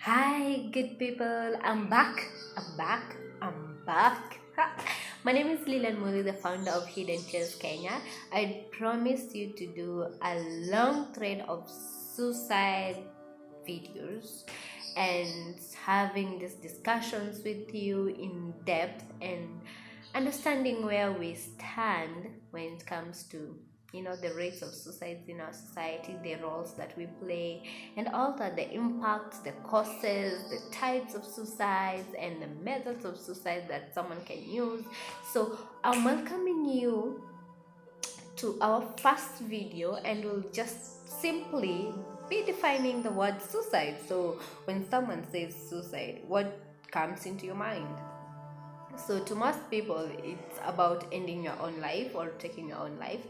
Hi, good people. I'm back. I'm back. I'm back. Ha. My name is Lilan Muli, the founder of Hidden Tears Kenya. I promised you to do a long thread of suicide videos and having these discussions with you in depth and understanding where we stand when it comes to the rates of suicides in our society, the roles that we play, and all that, the impacts, the causes, the types of suicides, and the methods of suicide that someone can use. So I'm welcoming you to our first video, and we'll just simply be defining the word suicide. So when someone says suicide, what comes into your mind? So to most people, it's about ending your own life or taking your own life,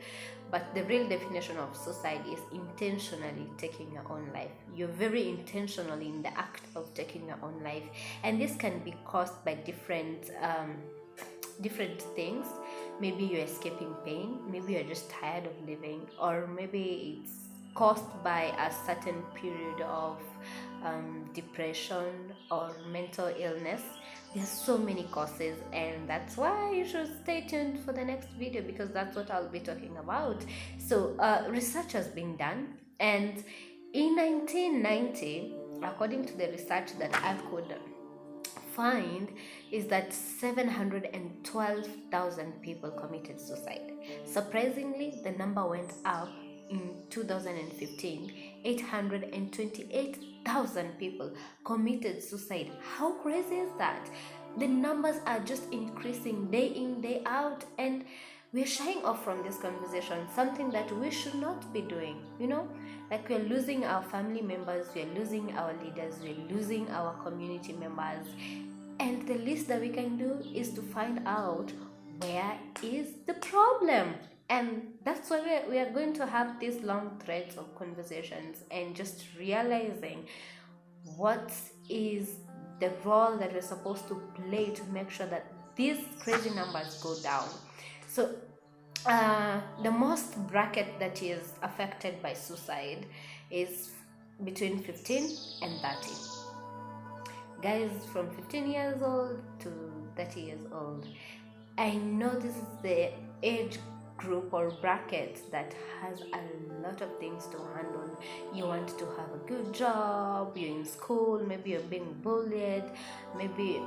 but the real definition of suicide is intentionally taking your own life. You're very intentional in the act of taking your own life, and this can be caused by different things. Maybe you're escaping pain, maybe you're just tired of living, or maybe it's caused by a certain period of depression or mental illness. There's so many causes, and that's why you should stay tuned for the next video, because that's what I'll be talking about. So research has been done, and in 1990, according to the research that I could find, is that 712,000 people committed suicide. Surprisingly, the number went up in 2015. 828,000 people committed suicide. How crazy is that? The numbers are just increasing day in, day out, and we're shying off from this conversation, something that we should not be doing. Like, we're losing our family members, we're losing our leaders, we're losing our community members, and the least that we can do is to find out where is the problem. And that's why we are going to have these long threads of conversations and just realizing what is the role that we're supposed to play to make sure that these crazy numbers go down. So the most bracket that is affected by suicide is between 15 and 30. Guys from 15 years old to 30 years old. I know this is the age group or bracket that has a lot of things to handle. You want to have a good job, you're in school, maybe you're being bullied, maybe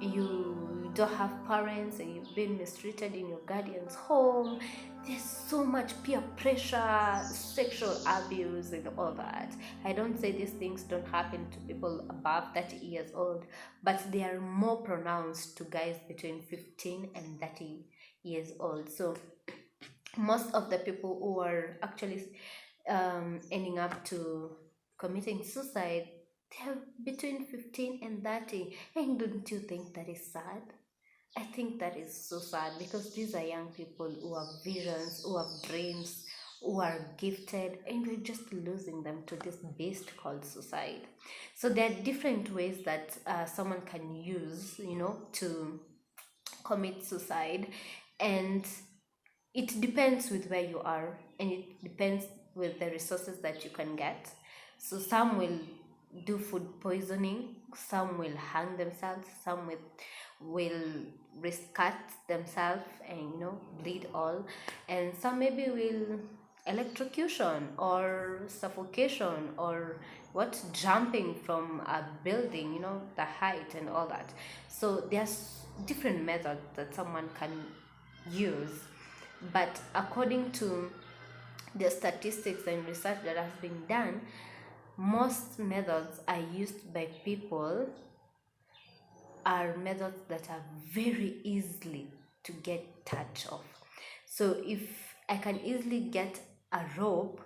you don't have parents and you've been mistreated in your guardian's home. There's so much peer pressure, sexual abuse, and all that. I don't say these things don't happen to people above 30 years old, but they are more pronounced to guys between 15 and 30 years old. So most of the people who are actually ending up to committing suicide, they're between 15 and 30. And don't you think that is sad? I think that is so sad, because these are young people who have visions, who have dreams, who are gifted, and we're just losing them to this beast called suicide. So there are different ways that someone can use, to commit suicide, and it depends with where you are, and it depends with the resources that you can get. So some will do food poisoning, some will hang themselves, some will risk cut themselves and bleed all, and some maybe will electrocution or suffocation or jumping from a building, the height and all that. So there's different methods that someone can use, but according to the statistics and research that has been done, most methods are used by people are methods that are very easily to get touch of. So if I can easily get a rope,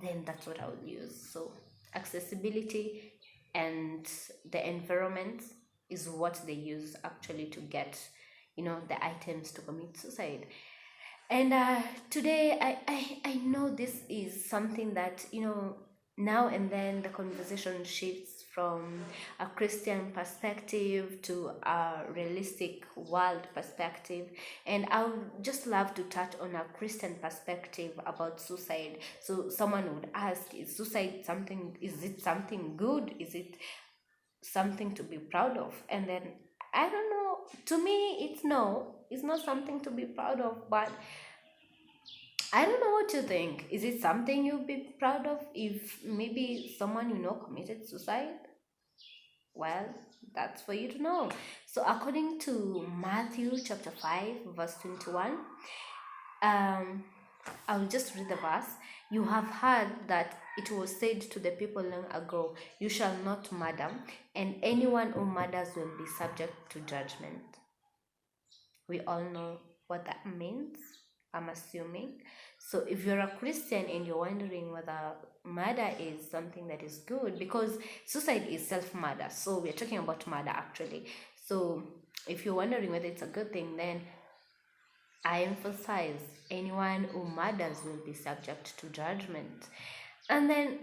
then that's what I would use. So accessibility and the environment is what they use actually to get the items to commit suicide. And today I know this is something that now and then the conversation shifts from a Christian perspective to a realistic world perspective, and I would just love to touch on a Christian perspective about suicide. So someone would ask, is suicide something, is it something good? Is it something to be proud of? And then I don't know, to me it's no, it's not something to be proud of, but I don't know what you think. Is it something you'd be proud of if maybe someone you know committed suicide? Well, that's for you to know. So according to Matthew chapter 5 verse 21, I'll just read the verse. You have heard that it was said to the people long ago, you shall not murder, and anyone who murders will be subject to judgment. We all know what that means, I'm assuming. So if you're a Christian and you're wondering whether murder is something that is good, because suicide is self-murder, so we're talking about murder actually. So if you're wondering whether it's a good thing, then I emphasize, anyone who murders will be subject to judgment. And then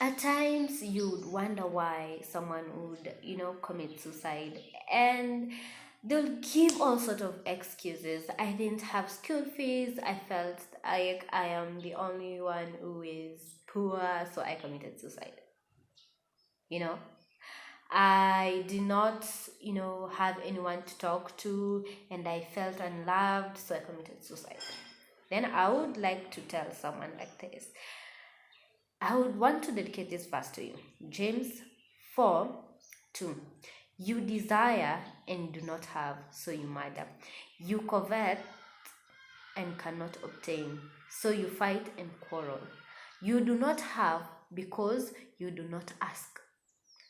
at times you'd wonder why someone would, commit suicide, and they'll give all sort of excuses. I didn't have school fees. I felt I am the only one who is poor, so I committed suicide. I did not, have anyone to talk to, and I felt unloved, so I committed suicide. Then I would like to tell someone like this. I would want to dedicate this verse to you. James 4:2. You desire and do not have, so you murder. You covet and cannot obtain, so you fight and quarrel. You do not have because you do not ask.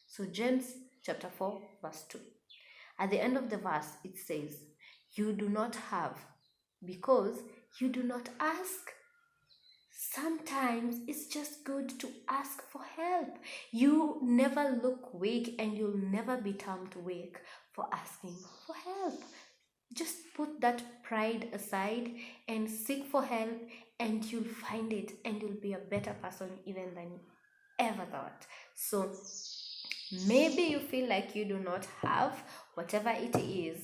So James chapter 4 verse 2. At the end of the verse it says, you do not have because you do not ask. Sometimes it's just good to ask for help. You never look weak, and you'll never be termed weak for asking for help. Just put that pride aside and seek for help, and you'll find it, and you'll be a better person even than you ever thought. So maybe you feel like you do not have whatever it is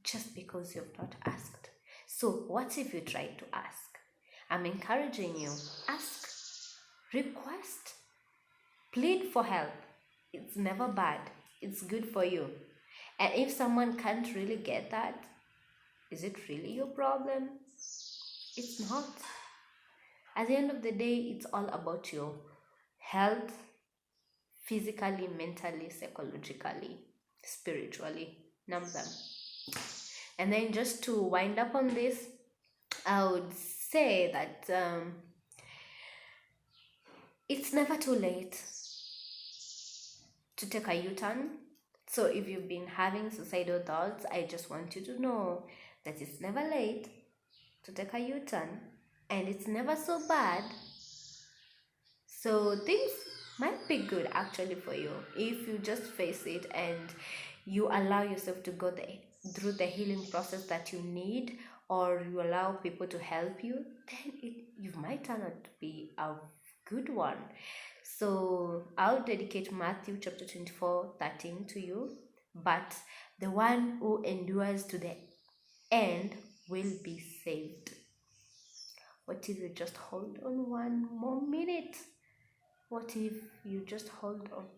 just because you've not asked. So what if you try to ask? I'm encouraging you. Ask, request, plead for help. It's never bad. It's good for you. And if someone can't really get that, is it really your problem? It's not. At the end of the day, it's all about your health, physically, mentally, psychologically, spiritually. Name them. And then just to wind up on this, I would say that it's never too late to take a U-turn. So if you've been having suicidal thoughts, I just want you to know that it's never late to take a U-turn, and it's never so bad. So things might be good actually for you if you just face it and you allow yourself to go through the healing process that you need, or you allow people to help you, then you might turn out to be a good one. So I'll dedicate Matthew chapter 24:13 to you. But the one who endures to the end will be saved. What if you just hold on one more minute? What if you just hold on?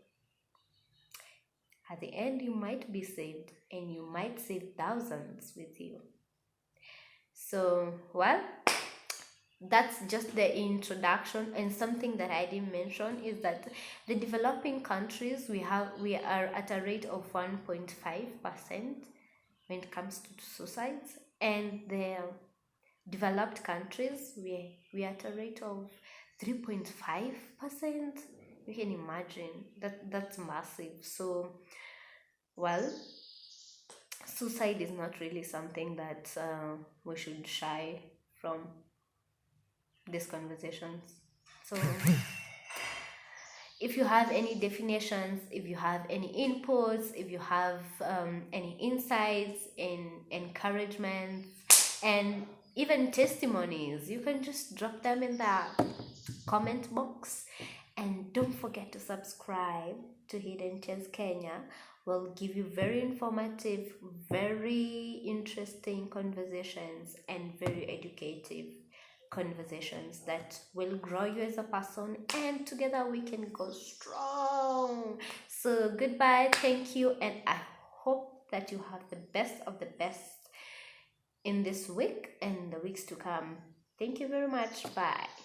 At the end, you might be saved, and you might save thousands with you. So, well, that's just the introduction. And something that I didn't mention is that the developing countries, we are at a rate of 1.5% when it comes to suicides, and the developed countries, we are at a rate of 3.5%. You can imagine that's massive. So, well, suicide is not really something that we should shy from these conversations. So if you have any definitions, if you have any inputs, if you have any insights and encouragements and even testimonies, you can just drop them in the comment box, And don't forget to subscribe to Hidden Gems Kenya. We'll give you very informative, very interesting conversations and very educative conversations that will grow you as a person, and together we can go strong. So goodbye, thank you, and I hope that you have the best of the best in this week and the weeks to come. Thank you very much. Bye.